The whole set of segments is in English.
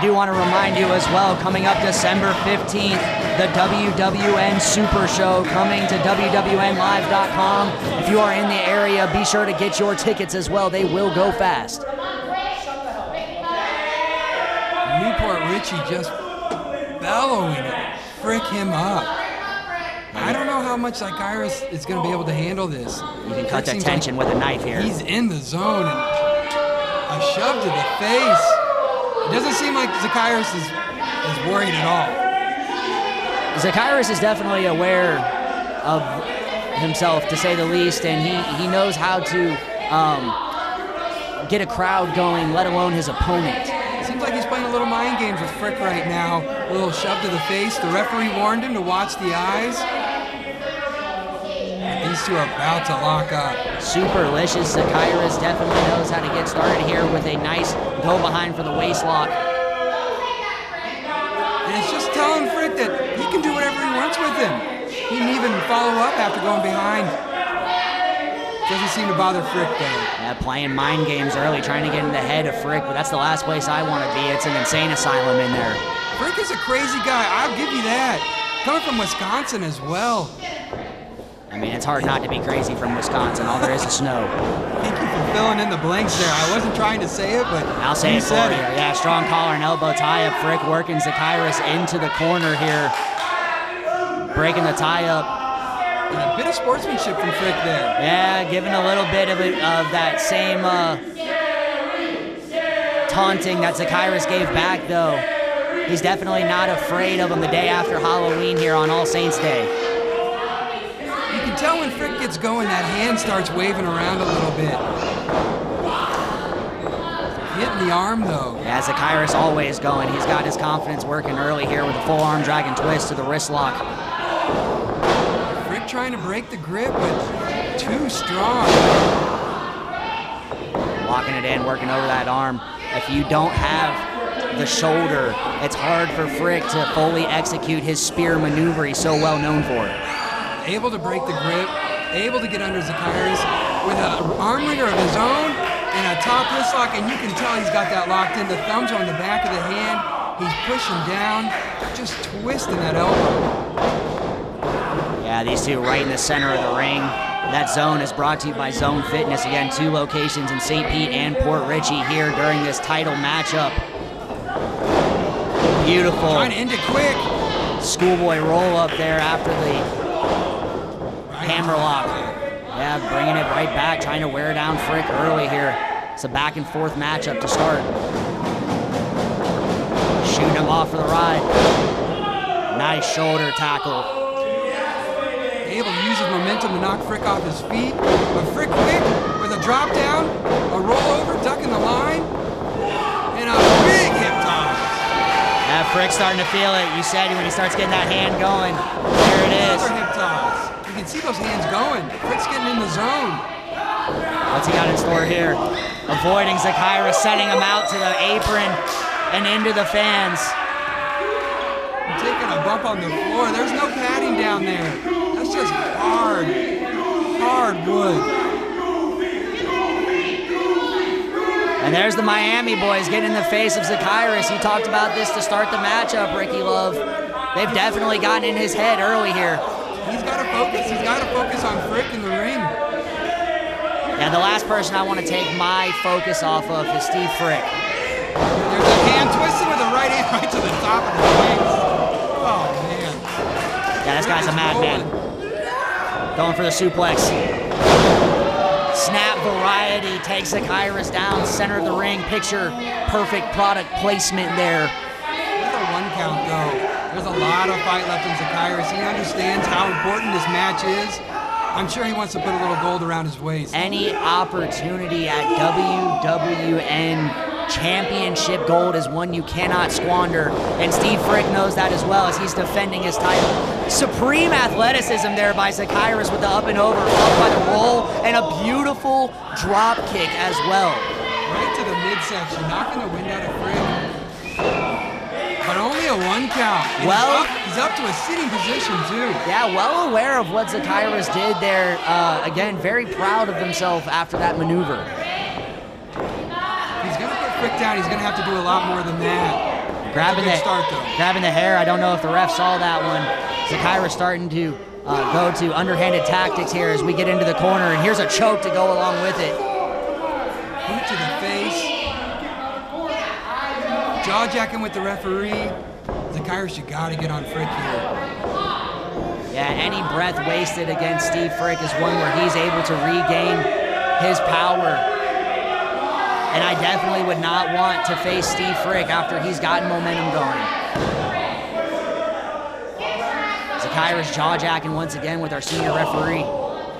do want to remind you as well, coming up December 15th, the WWN Supershow coming to wwnlive.com. If you are in the area, be sure to get your tickets as well. They will go fast. Newport Richie just bellowing it. Frick him up. I don't know how much Zachyras is going to be able to handle this. You can cut the tension with a knife here. He's in the zone, and a shove to the face. It doesn't seem like Zachyras is worried at all. Zachyras is definitely aware of himself, to say the least, and he knows how to get a crowd going, let alone his opponent. It seems like he's playing a little mind games with Frick right now. A little shove to the face. The referee warned him to watch the eyes. And these two are about to lock up. Superlicious. Zachyras definitely knows how to get started here with a nice go behind for the waist lock. And it's just telling Frick that he can do whatever he wants with him. He didn't even follow up after going behind. Doesn't seem to bother Frick though. Yeah, playing mind games early, trying to get in the head of Frick, but that's the last place I want to be. It's an insane asylum in there. Frick is a crazy guy, I'll give you that. Coming from Wisconsin as well. I mean, it's hard not to be crazy from Wisconsin. All there is snow. Thank you for filling in the blanks there. I wasn't trying to say it, but I'll say it for you. Yeah, strong collar and elbow tie up. Frick working Zachyras into the corner here. Breaking the tie up. And a bit of sportsmanship from Frick there. Yeah, giving a little bit of that same taunting that Zachyras gave back, though. He's definitely not afraid of him the day after Halloween here on All Saints Day. You can tell when Frick gets going, that hand starts waving around a little bit. Hitting the arm, though. Yeah, Zachyras always going. He's got his confidence working early here with a full arm dragon twist to the wrist lock. Frick trying to break the grip, but too strong. Locking it in, working over that arm. If you don't have the shoulder, it's hard for Frick to fully execute his spear maneuver he's so well known for. Able to break the grip, able to get under Zachyras with an arm wringer of his own and a top wrist lock, and you can tell he's got that locked in. The thumbs are on the back of the hand. He's pushing down, just twisting that elbow. Yeah, these two right in the center of the ring. That zone is brought to you by Zone Fitness. Again, 2 locations in St. Pete and Port Richey here during this title matchup. Beautiful. Trying to end it quick. Schoolboy roll up there after the hammer lock. Yeah, bringing it right back, trying to wear down Frick early here. It's a back and forth matchup to start. Shooting him off for the ride. Nice shoulder tackle. Able to use his momentum to knock Frick off his feet. But Frick quick with a drop down, a rollover, ducking the line, and a big hip toss. Yeah, Frick's starting to feel it. You said when he starts getting that hand going. There it is. Another hip toss. You can see those hands going. Frick's getting in the zone. What's he got in store here? Avoiding Zachyras, sending him out to the apron and into the fans. Taking a bump on the floor. There's no padding down there. That's just hard wood. And there's the Miami boys getting in the face of Zachyras. You talked about this to start the matchup, Ricky Love. They've definitely gotten in his head early here. He's got to focus. He's got to focus on Frick in the ring. Yeah, the last person I want to take my focus off of is Steve Frick. There's a hand twisted with the right hand right to the top of the face. Oh, man. Yeah, this guy's a madman. Going for the suplex. Snap variety takes Zachyras down, center of the ring. Picture perfect product placement there. With a 1 count, though. There's a lot of fight left in Zachyras. He understands how important this match is. I'm sure he wants to put a little gold around his waist. Any opportunity at WWN Championship gold is one you cannot squander, and Steve Frick knows that as well as he's defending his title. Supreme athleticism there by Zachyras with the up and over, followed by the roll, and a beautiful drop kick as well. Right to the midsection, knocking the wind out of Frick. But only a 1 count. And he's up to a sitting position, too. Yeah, well aware of what Zachyras did there. Again, very proud of himself after that maneuver. He's going to put Frick down. He's going to have to do a lot more than that. Grabbing the hair. I don't know if the ref saw that one. Zachyras starting to go to underhanded tactics here as we get into the corner, and here's a choke to go along with it. Boot to the face. Jaw-jacking with the referee. Zachyras, you gotta get on Frick here. Yeah, any breath wasted against Steve Frick is one where he's able to regain his power. And I definitely would not want to face Steve Frick after he's gotten momentum going. Zachyras jaw-jacking once again with our senior referee.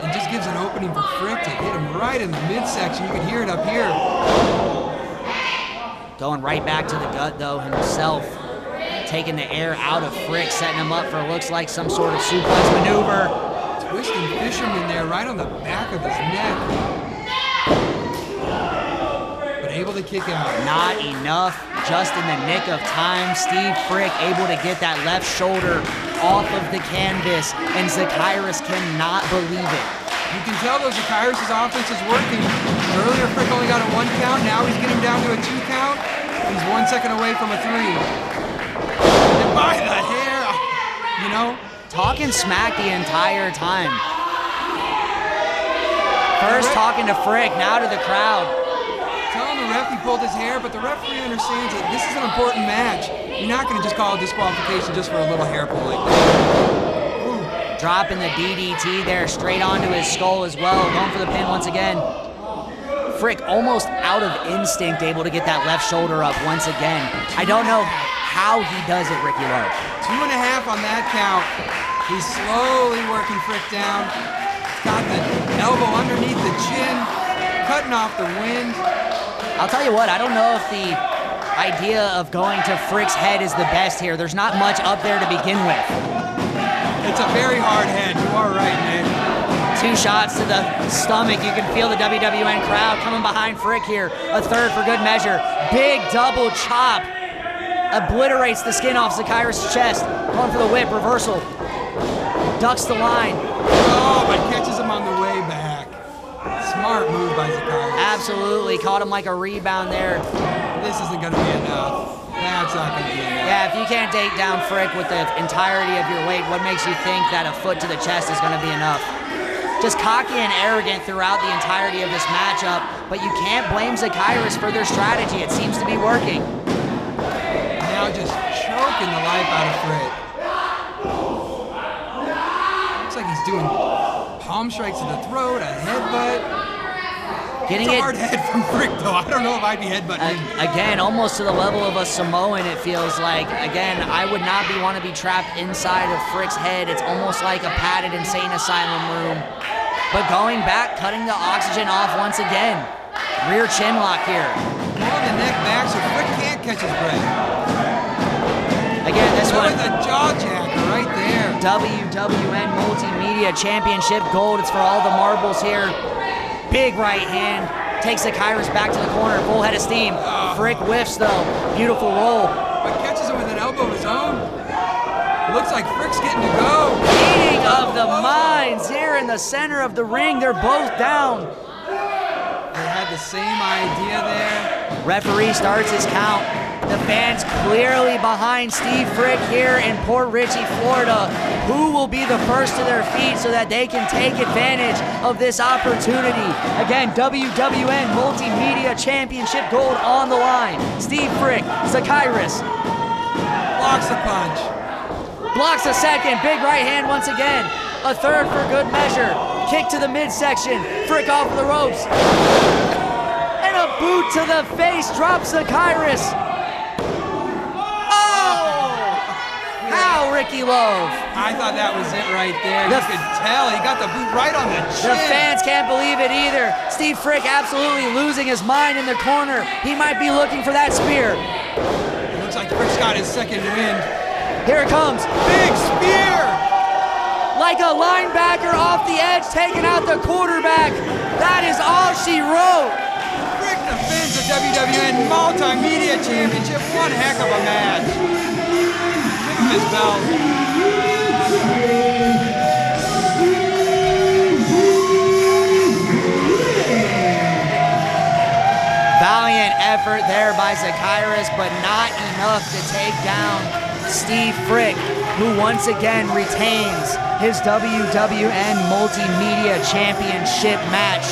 And just gives an opening for Frick to hit him right in the midsection. You can hear it up here. Going right back to the gut, though, himself. Taking the air out of Frick, setting him up for looks like some sort of suplex maneuver. Twisting fisherman there right on the back of his neck. But able to kick out. Not enough, just in the nick of time. Steve Frick able to get that left shoulder off of the canvas, and Zachyras cannot believe it. You can tell though Zachyras' offense is working. Earlier Frick only got a 1 count, now he's getting down to a 2 count. He's 1 second away from a 3. And by the hair, you know. Talking smack the entire time. First talking to Frick, now to the crowd. Telling the ref he pulled his hair, but the referee understands that this is an important match. You're not going to just call a disqualification just for a little hair pull like that. Ooh. Dropping the DDT there straight onto his skull as well. Going for the pin once again. Frick almost out of instinct able to get that left shoulder up once again. I don't know how he does it, Ricky Love. 2.5 on that count. He's slowly working Frick down. Got the elbow underneath the chin, cutting off the wind. I'll tell you what, I don't know if the idea of going to Frick's head is the best here. There's not much up there to begin with. It's a very hard head. You are right, Nick. 2 shots to the stomach. You can feel the WWN crowd coming behind Frick here. A third for good measure. Big double chop. Obliterates the skin off Zachyras' chest. Going for the whip, reversal. Ducks the line. Oh, but catches him on the way back. Smart move by Zachyras. Absolutely, caught him like a rebound there. This isn't gonna be enough. That's not gonna be enough. Yeah, if you can't take down Frick with the entirety of your weight, what makes you think that a foot to the chest is gonna be enough? Just cocky and arrogant throughout the entirety of this matchup, but you can't blame Zachyras for their strategy. It seems to be working. Now just choking the life out of Frick. Looks like he's doing palm strikes to the throat, a headbutt. Getting it's a hard head from Frick, though. I don't know if I'd be headbutting. Again, almost to the level of a Samoan, it feels like. Again, I would not want to be trapped inside of Frick's head. It's almost like a padded insane asylum room. But going back, cutting the oxygen off once again. Rear chin lock here. On the neck back so Frick can't catch his breath. Again, this one. With a jaw jacker right there. WWN Multimedia Championship Gold. It's for all the marbles here. Big right hand. Takes Zachyras back to the corner. Full head of steam. Frick whiffs though. Beautiful roll. But catches him with an elbow of his own. It looks like Frick's getting to go. Meeting of the minds here in the center of the ring. They're both down. They had the same idea there. Referee starts his count. The fans clearly behind Steve Frick here in Port Richey, Florida. Who will be the first to their feet so that they can take advantage of this opportunity? Again, WWN Multimedia Championship Gold on the line. Steve Frick, Zachyras. Blocks a punch. Blocks a second, big right hand once again. A third for good measure. Kick to the midsection. Frick off of the ropes. And a boot to the face drops Zachyras. How, Ricky Love? I thought that was it right there. You could tell. He got the boot right on the chin. The fans can't believe it either. Steve Frick absolutely losing his mind in the corner. He might be looking for that spear. It looks like Frick's got his second wind. Here it comes. Big spear! Like a linebacker off the edge, taking out the quarterback. That is all she wrote. Frick defends the WWN Multimedia Championship. One heck of a match. Give him his belt. Valiant effort there by Zachyras, but not enough to take down Steve Frick, who once again retains his WWN Multimedia Championship match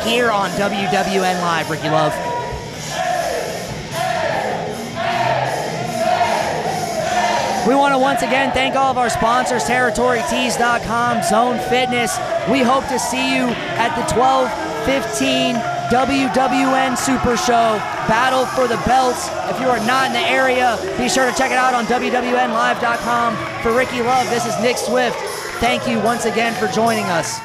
here on WWN Live. Ricky Love. We want to once again thank all of our sponsors, TerritoryTees.com, Zone Fitness. We hope to see you at the 12/15 WWN Supershow, Battle for the Belts. If you are not in the area, be sure to check it out on WWNLive.com. For Ricky Love, this is Nick Swift. Thank you once again for joining us.